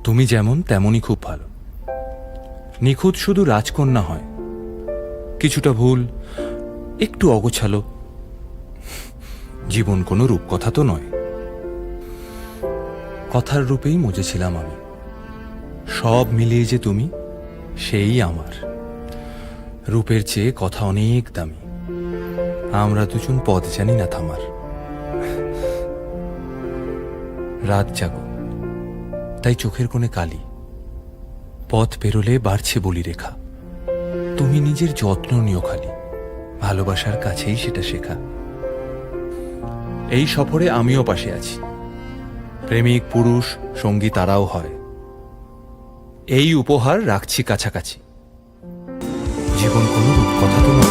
তুমি যেমন তেমনই খুব ভালো। নিখুঁত শুধু রাজকন্যা হয়, কিছুটা ভুল, একটু অগোছালো। জীবন কোনো রূপকথা তো নয়। কথার রূপেই মজেছিলাম আমি। সব মিলিয়ে যে তুমি, সেই আমার। রূপের চেয়ে কথা অনেক দামি। আমরা দুজন পথ জানি না থামার। রাত জাগো, তাই চোখের কোণে কালি। পথ পেরোলে বাড়ছে বলি রেখা। তুমি নিজের যত্ন নিও খালি, ভালোবাসার কাছেই সেটা শেখা। এই সফরে আমিও পাশে আছি। প্রেমিক পুরুষ সঙ্গী তারাও হয়। এই উপহার রাখছি কাছাকাছি। জীবন কোনো রূপকথা তো নয়।